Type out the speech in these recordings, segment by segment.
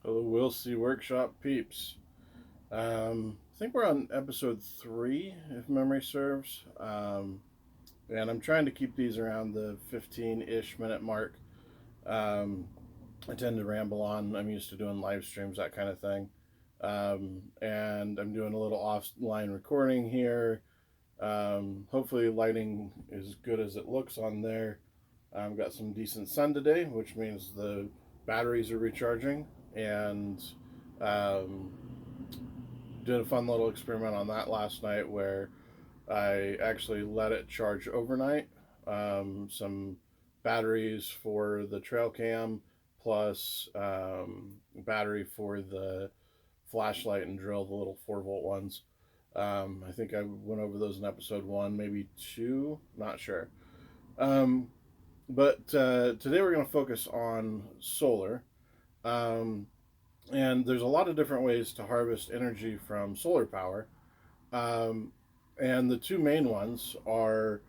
Hello, Will C Workshop peeps. I think we're on episode 3, if memory serves. And I'm trying to keep these around the 15-ish minute mark. I tend to ramble on. I'm used to doing live streams, that kind of thing. And I'm doing a little offline recording here. Hopefully lighting is good as it looks on there. I've got some decent sun today, which means the batteries are recharging, and um, did a fun little experiment on that last night where I actually let it charge overnight. Some batteries for the trail cam plus battery for the flashlight and drill, the little 4-volt ones. I think I went over those in episode 1, maybe 2, not sure. But today we're going to focus on solar. Um, and there's a lot of different ways to harvest energy from solar power. Um, and the two main ones are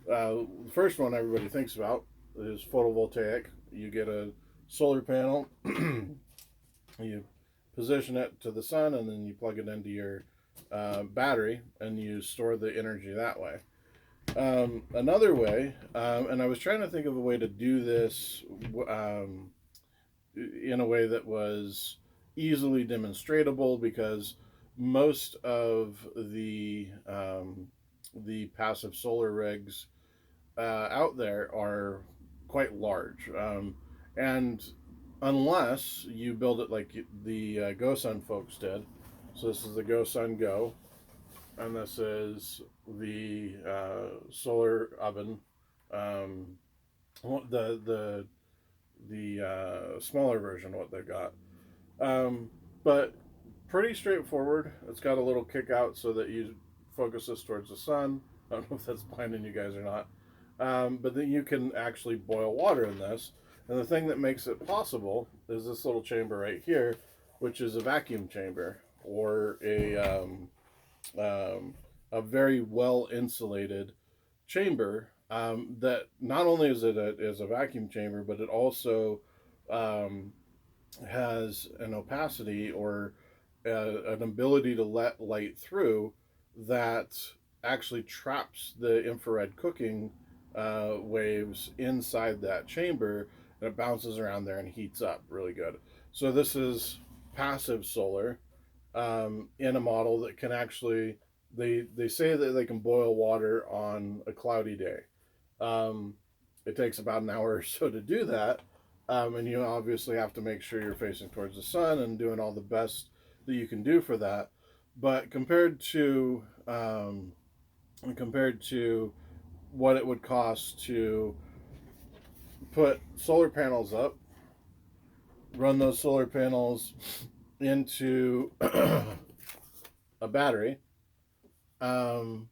the first one everybody thinks about is photovoltaic. You get a solar panel, you position it to the sun, and then you plug it into your battery, and you store the energy that way. Another way, and I was trying to think of a way to do this in a way that was easily demonstratable, because most of the passive solar rigs out there are quite large, and unless you build it like the GoSun folks did. So this is the GoSun Go, and this is the solar oven. Um, the smaller version of what they've got. But pretty straightforward. It's got a little kick out so that you focus this towards the sun. I don't know if that's blinding you guys or not. But then you can actually boil water in this. And the thing that makes it possible is this little chamber right here, which is a vacuum chamber, or a very well insulated chamber, that not only is it a vacuum chamber, but it also um, has an opacity, or an ability to let light through, that actually traps the infrared cooking waves inside that chamber, and it bounces around there and heats up really good. So this is passive solar, in a model that can actually, they say that they can boil water on a cloudy day. Um, it takes about an hour or so to do that, and you obviously have to make sure you're facing towards the sun and doing all the best that you can do for that. But compared to what it would cost to put solar panels up, run those solar panels into a battery, um,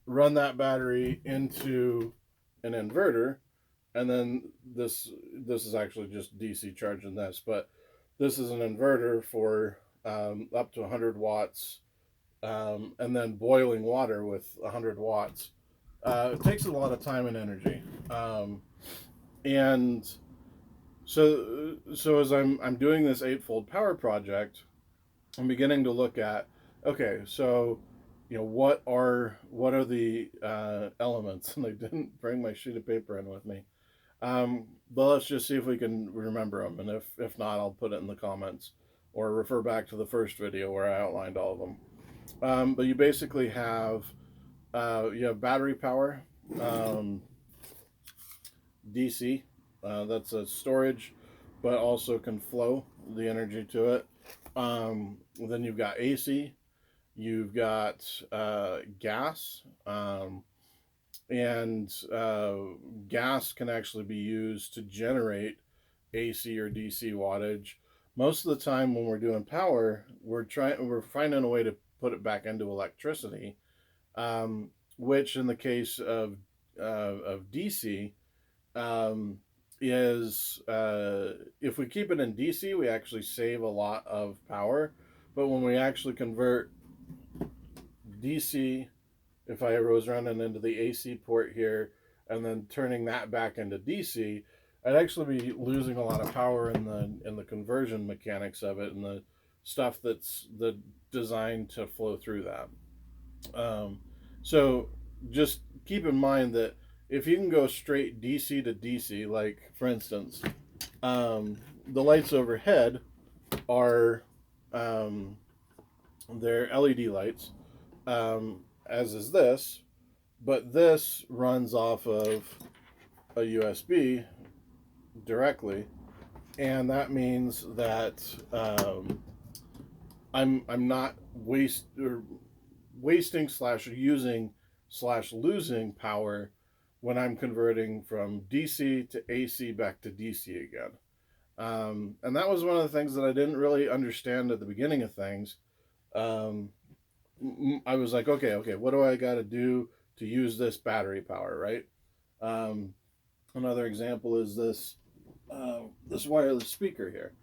run that battery into an inverter, and then this is actually just DC charging this, but this is an inverter for up to 100 watts, and then boiling water with 100 watts. It takes a lot of time and energy, and so as I'm doing this eightfold power project, I'm beginning to look at, okay, so what are the elements, and I didn't bring my sheet of paper in with me. But let's just see if we can remember them, and if not, I'll put it in the comments or refer back to the first video where I outlined all of them. But you basically have battery power, DC. That's a storage, but also can flow the energy to it. Then you've got AC. You've got gas. And gas can actually be used to generate AC or DC wattage. Most of the time when we're doing power, we're finding a way to put it back into electricity, which in the case of DC, is if we keep it in DC, we actually save a lot of power. But when we actually convert DC, if I was running into the AC port here and then turning that back into DC, I'd actually be losing a lot of power in the conversion mechanics of it and the stuff that's designed to flow through that. Um, so just keep in mind that if you can go straight DC to DC, like for instance, the lights overhead are um, they're LED lights, as is this, but this runs off of a USB directly, and that means that I'm not wasting slash using slash losing power when I'm converting from DC to AC back to DC again. And that was one of the things that I didn't really understand at the beginning of things. Um, I was like, okay, what do I got to do to use this battery power, right? Um, Another example is this wireless speaker here.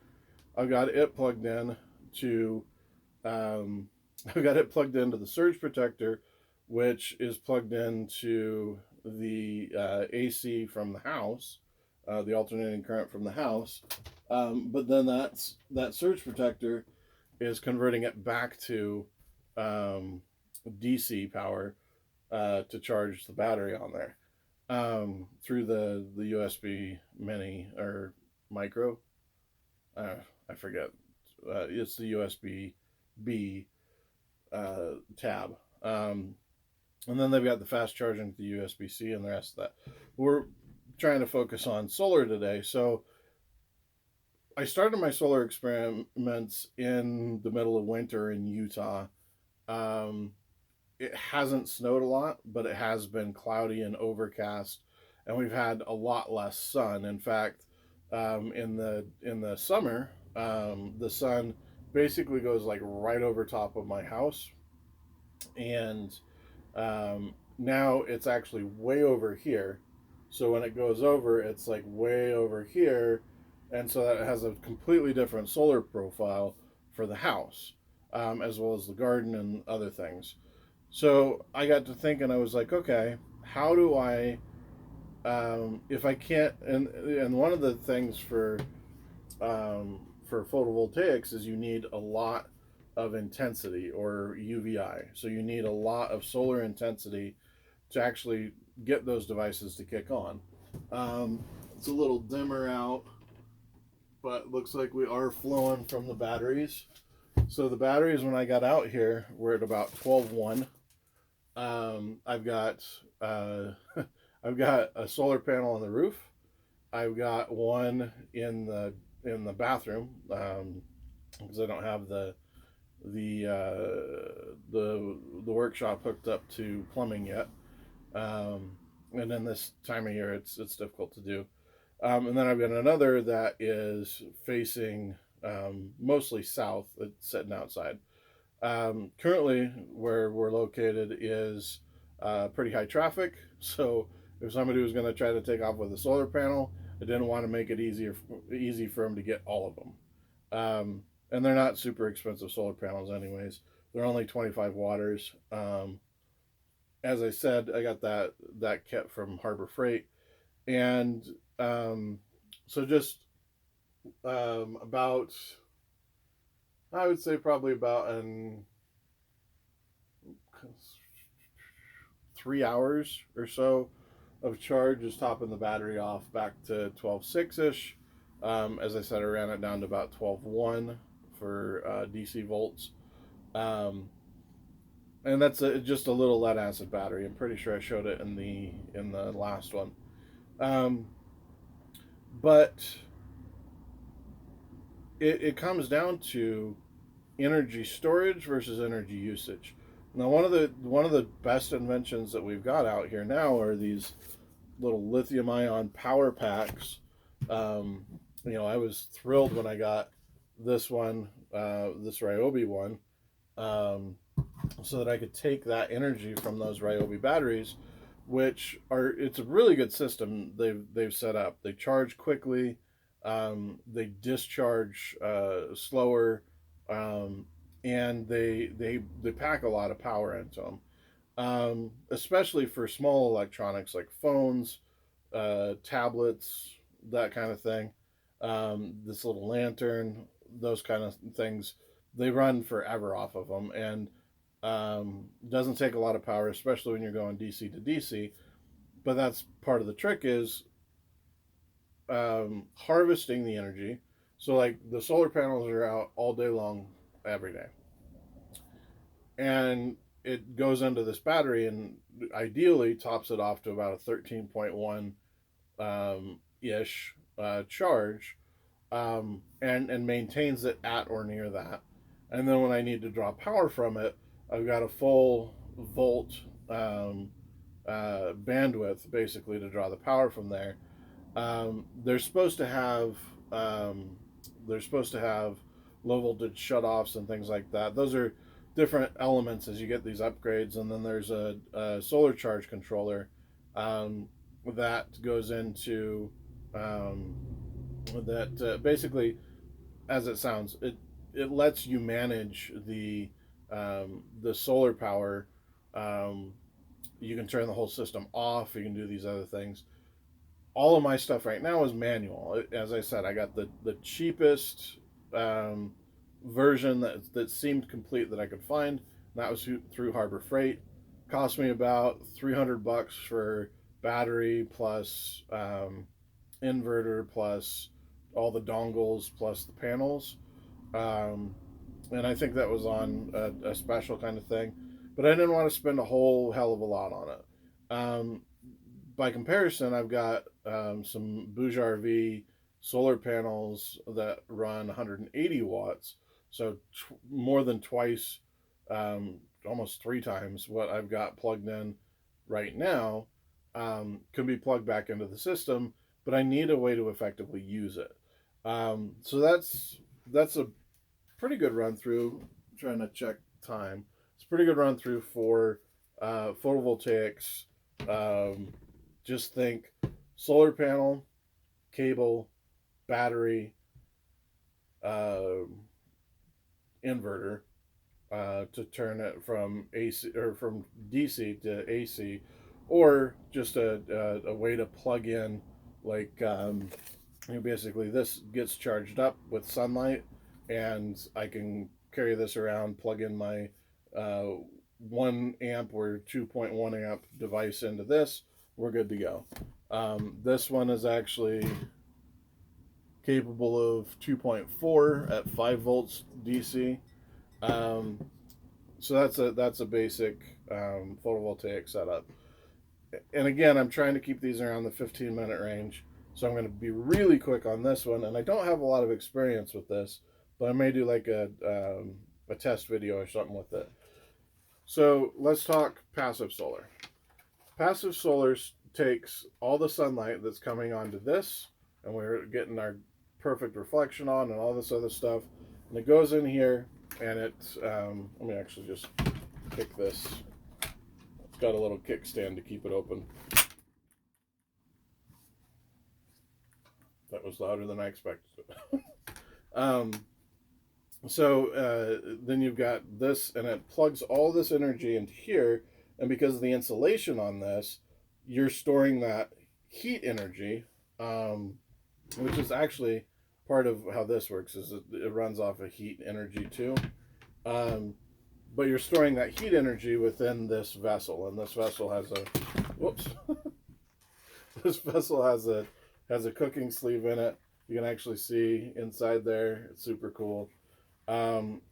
I've got it plugged in to um, I've got it plugged into the surge protector, which is plugged into the AC from the house, the alternating current from the house. But then that surge protector is converting it back to DC power to charge the battery on there through the USB mini or micro. Uh, I forget. It's the USB B tab. And then they've got the fast charging to the USB C and the rest of that. We're trying to focus on solar today. So I started my solar experiments in the middle of winter in Utah. Um, it hasn't snowed a lot, but it has been cloudy and overcast, and we've had a lot less sun. In fact, in the summer, the sun basically goes like right over top of my house, and now it's actually way over here. So when it goes over, it's like way over here, and so that has a completely different solar profile for the house, as well as the garden and other things. So I got to thinking, I was like, okay, how do I, if I can't, and one of the things for photovoltaics is you need a lot of intensity or UVI. So you need a lot of solar intensity to actually get those devices to kick on. It's a little dimmer out, but looks like we are flowing from the batteries. So the batteries, when I got out here, were at about 12.1. I've got uh, I've got a solar panel on the roof. I've got one in the bathroom because I don't have the workshop hooked up to plumbing yet. And then this time of year, it's difficult to do. And then I've got another that is facing mostly south. It's sitting outside. Currently, where we're located is pretty high traffic. So if somebody was going to try to take off with a solar panel, I didn't want to make it easy for them to get all of them. And they're not super expensive solar panels, anyways. They're only 25 waters. As I said, I got that kit from Harbor Freight, and so just about I would say probably about an 3 hours or so of charge is topping the battery off back to 12.6 ish. As I said, I ran it down to about 12.1 for DC volts. Um, and that's just a little lead acid battery. I'm pretty sure I showed it in the last one. Um, but it comes down to energy storage versus energy usage. Now, one of the best inventions that we've got out here now are these little lithium ion power packs. Um, I was thrilled when I got this one, this Ryobi one, um, so that I could take that energy from those Ryobi batteries, which are it's a really good system they've set up. They charge quickly, they discharge slower, um, and they pack a lot of power into them. Especially for small electronics like phones, tablets, that kind of thing. This little lantern, those kind of things, they run forever off of them, and doesn't take a lot of power, especially when you're going DC to DC. But that's part of the trick is harvesting the energy. So like the solar panels are out all day long, every day, and it goes into this battery and ideally tops it off to about a 13.1 ish charge, and maintains it at or near that. And then when I need to draw power from it, I've got a full volt bandwidth basically to draw the power from there. They're supposed to have um, they're supposed to have low voltage shutoffs and things like that. Those are different elements as you get these upgrades. And then there's a solar charge controller that goes into um, that basically, as it sounds, it lets you manage the solar power. Um, you can turn the whole system off. You can do these other things. All of my stuff right now is manual. As I said, I got the cheapest um, version that seemed complete that I could find. That was through Harbor Freight. Cost me about $300 for battery plus inverter plus all the dongles plus the panels. Um, and I think that was on a special kind of thing. But I didn't want to spend a whole hell of a lot on it. By comparison, I've got some Bouge RV solar panels that run 180 watts, so more than twice, almost three times what I've got plugged in right now. Can be plugged back into the system, but I need a way to effectively use it. So that's a pretty good run through. I'm trying to check time. It's a pretty good run through for photovoltaics. Um, just think solar panel, cable, battery, uh, inverter to turn it from AC or from DC to AC, or just a way to plug in like basically this gets charged up with sunlight, and I can carry this around, plug in my uh, 1 amp or 2.1 amp device into this. We're good to go. This one is actually capable of 2.4 at 5 volts DC. Um, so that's a basic photovoltaic setup. And again, I'm trying to keep these around the 15-minute range. So I'm going to be really quick on this one. And I don't have a lot of experience with this, but I may do like a test video or something with it. So let's talk passive solar. Passive solar takes all the sunlight that's coming onto this, and we're getting our perfect reflection on and all this other stuff. And it goes in here, and let me actually just kick this. It's got a little kickstand to keep it open. That was louder than I expected. um, then you've got this, and it plugs all this energy into here. And because of the insulation on this, you're storing that heat energy, which is actually part of how this works. Is it runs off of heat energy too, but you're storing that heat energy within this vessel, and this vessel has a whoops. This vessel has a cooking sleeve in it. You can actually see inside there. It's super cool. And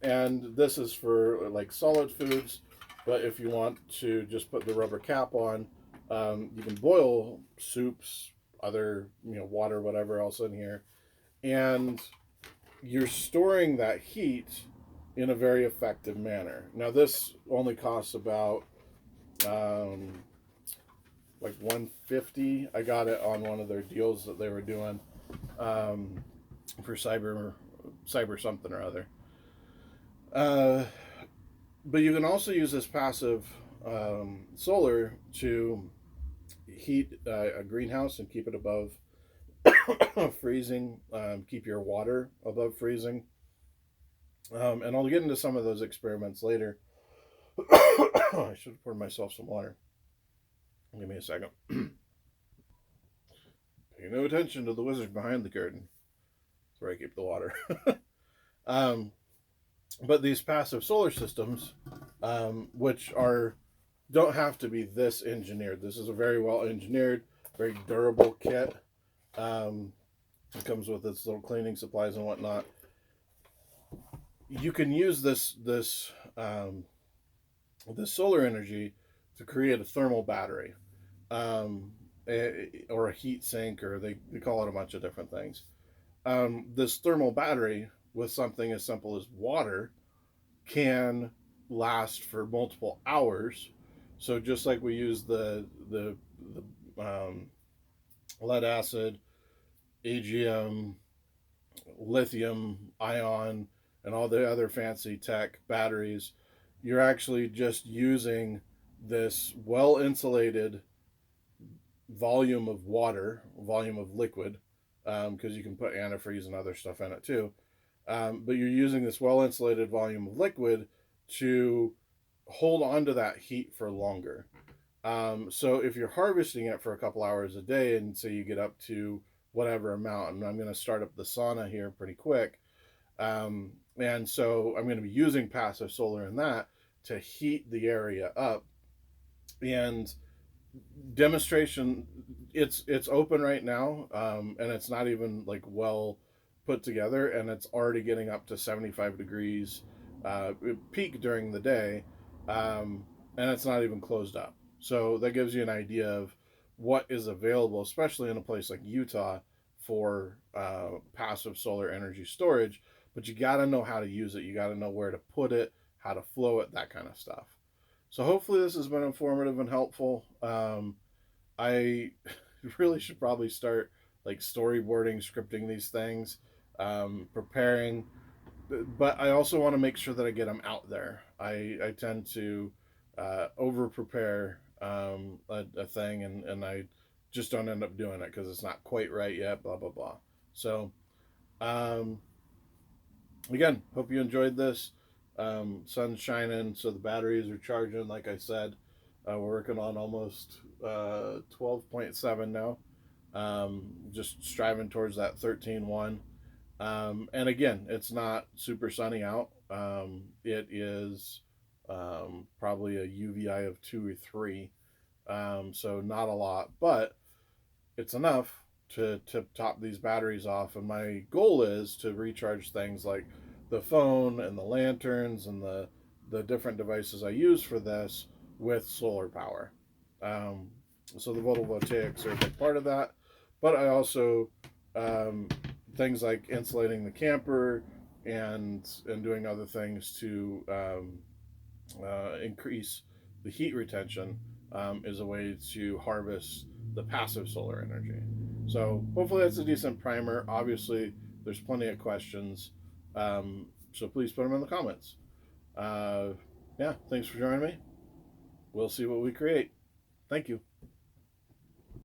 this is for like solid foods, but if you want to just put the rubber cap on, you can boil soups, other water, whatever else in here, and you're storing that heat in a very effective manner. Now this only costs about like 150. I got it on one of their deals that they were doing for cyber something or other. But you can also use this passive solar to heat a greenhouse and keep it above freezing, keep your water above freezing. And I'll get into some of those experiments later. I should have poured myself some water. Give me a second. Pay no attention to the wizard behind the curtain. That's where I keep the water. um, but these passive solar systems, which are don't have to be this engineered. This is a very well engineered, very durable kit. Um, it comes with its little cleaning supplies and whatnot. You can use this solar energy to create a thermal battery, um, or a heat sink, or they call it a bunch of different things. This thermal battery with something as simple as water can last for multiple hours. So just like we use the lead acid, AGM, lithium ion, and all the other fancy tech batteries, you're actually just using this well insulated volume of water, volume of liquid, because you can put antifreeze and other stuff in it too. But you're using this well insulated volume of liquid to hold on to that heat for longer. So if you're harvesting it for a couple hours a day, and say you get up to whatever amount, and I'm going to start up the sauna here pretty quick. And so I'm going to be using passive solar in that to heat the area up. And demonstration, it's open right now, and it's not even like well put together, and it's already getting up to 75 degrees peak during the day, um, and it's not even closed up. So that gives you an idea of what is available, especially in a place like Utah, for passive solar energy storage. But you got to know how to use it, you got to know where to put it, how to flow it, that kind of stuff. So hopefully this has been informative and helpful. I really should probably start like storyboarding, scripting these things, preparing. But I also want to make sure that I get them out there. I tend to over prepare a thing, and I just don't end up doing it because it's not quite right yet. Blah blah blah. So um, again, hope you enjoyed this. Sun's shining, so the batteries are charging. Like I said, we're working on almost 12.7 now. Just striving towards that 13.1. And again, it's not super sunny out. It is probably a UVI of 2 or 3, so not a lot, but it's enough to top these batteries off. And my goal is to recharge things like the phone and the lanterns and the different devices I use for this with solar power. Um, so the photovoltaics are a big part of that, but I also um, things like insulating the camper and doing other things to increase the heat retention is a way to harvest the passive solar energy. So hopefully that's a decent primer. Obviously, there's plenty of questions, so please put them in the comments. Uh, yeah, thanks for joining me. We'll see what we create. Thank you.